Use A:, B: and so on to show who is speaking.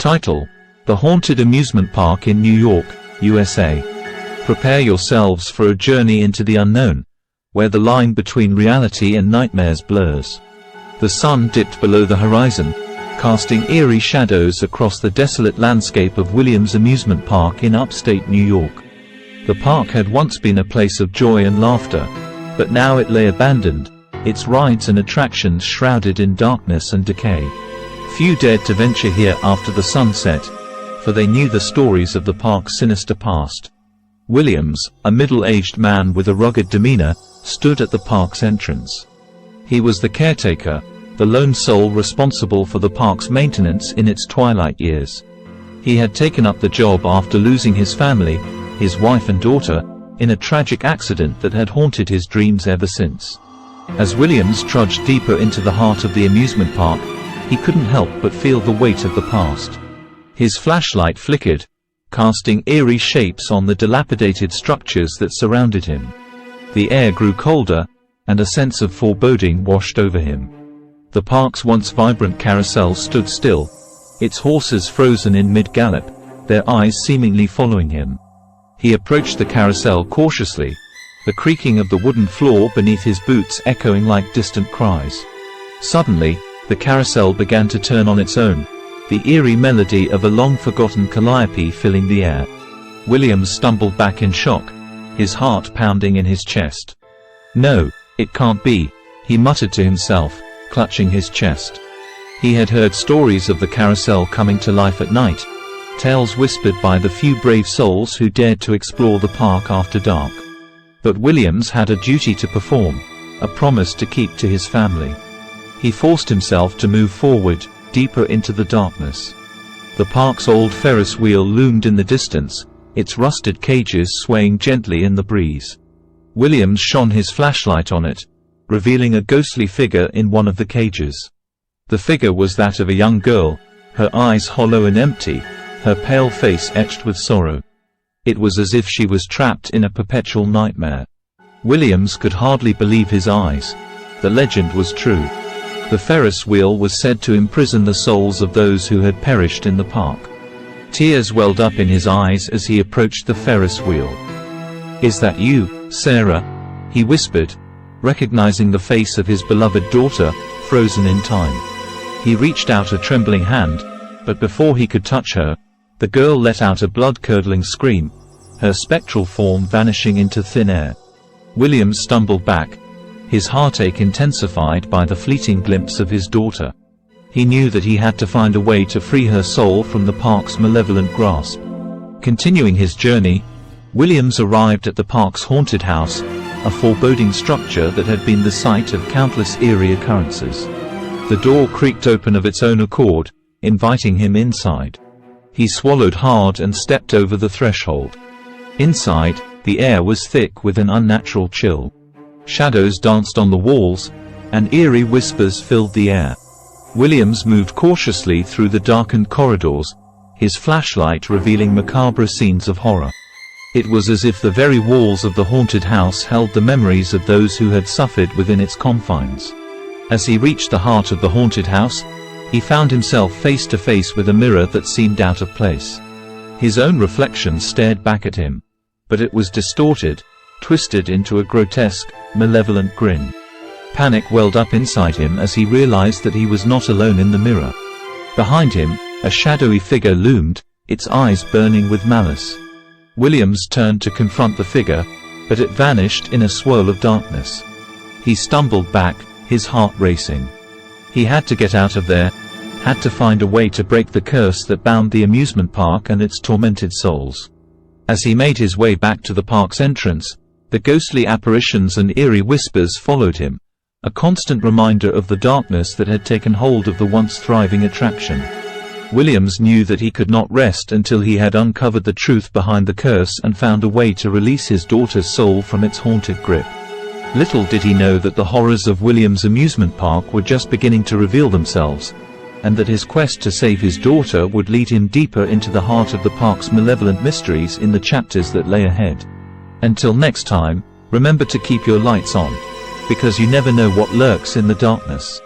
A: Title: The Haunted Amusement Park in New York, USA. Prepare yourselves for a journey into the unknown, where the line between reality and nightmares blurs. The sun dipped below the horizon, casting eerie shadows across the desolate landscape of Williams Amusement Park in upstate New York. The park had once been a place of joy and laughter, but now it lay abandoned, its rides and attractions shrouded in darkness and decay. Few dared to venture here after the sunset, for they knew the stories of the park's sinister past. Williams, a middle-aged man with a rugged demeanor, stood at the park's entrance. He was the caretaker, the lone soul responsible for the park's maintenance in its twilight years. He had taken up the job after losing his family, his wife and daughter, in a tragic accident that had haunted his dreams ever since. As Williams trudged deeper into the heart of the amusement park, he couldn't help but feel the weight of the past. His flashlight flickered, casting eerie shapes on the dilapidated structures that surrounded him. The air grew colder, and a sense of foreboding washed over him. The park's once vibrant carousel stood still, its horses frozen in mid-gallop, their eyes seemingly following him. He approached the carousel cautiously, the creaking of the wooden floor beneath his boots echoing like distant cries. Suddenly, the carousel began to turn on its own, the eerie melody of a long-forgotten calliope filling the air. Williams stumbled back in shock, his heart pounding in his chest. "No, it can't be," he muttered to himself, clutching his chest. He had heard stories of the carousel coming to life at night, tales whispered by the few brave souls who dared to explore the park after dark. But Williams had a duty to perform, a promise to keep to his family. He forced himself to move forward, deeper into the darkness. The park's old Ferris wheel loomed in the distance, its rusted cages swaying gently in the breeze. Williams shone his flashlight on it, revealing a ghostly figure in one of the cages. The figure was that of a young girl, her eyes hollow and empty, her pale face etched with sorrow. It was as if she was trapped in a perpetual nightmare. Williams could hardly believe his eyes. The legend was true. The Ferris wheel was said to imprison the souls of those who had perished in the park. Tears welled up in his eyes as he approached the Ferris wheel. "Is that you, Sarah?" he whispered, recognizing the face of his beloved daughter, frozen in time. He reached out a trembling hand, but before he could touch her, the girl let out a blood-curdling scream, her spectral form vanishing into thin air. Williams stumbled back, his heartache intensified by the fleeting glimpse of his daughter. He knew that he had to find a way to free her soul from the park's malevolent grasp. Continuing his journey, Williams arrived at the park's haunted house, a foreboding structure that had been the site of countless eerie occurrences. The door creaked open of its own accord, inviting him inside. He swallowed hard and stepped over the threshold. Inside, the air was thick with an unnatural chill. Shadows danced on the walls, and eerie whispers filled the air. Williams moved cautiously through the darkened corridors, his flashlight revealing macabre scenes of horror. It was as if the very walls of the haunted house held the memories of those who had suffered within its confines. As he reached the heart of the haunted house, he found himself face to face with a mirror that seemed out of place. His own reflection stared back at him, but it was distorted, twisted into a grotesque, malevolent grin. Panic welled up inside him as he realized that he was not alone in the mirror. Behind him, a shadowy figure loomed, its eyes burning with malice. Williams turned to confront the figure, but it vanished in a swirl of darkness. He stumbled back, his heart racing. He had to get out of there, had to find a way to break the curse that bound the amusement park and its tormented souls. As he made his way back to the park's entrance, the ghostly apparitions and eerie whispers followed him, a constant reminder of the darkness that had taken hold of the once thriving attraction. Williams knew that he could not rest until he had uncovered the truth behind the curse and found a way to release his daughter's soul from its haunted grip. Little did he know that the horrors of Williams Amusement Park were just beginning to reveal themselves, and that his quest to save his daughter would lead him deeper into the heart of the park's malevolent mysteries in the chapters that lay ahead. Until next time, remember to keep your lights on, because you never know what lurks in the darkness.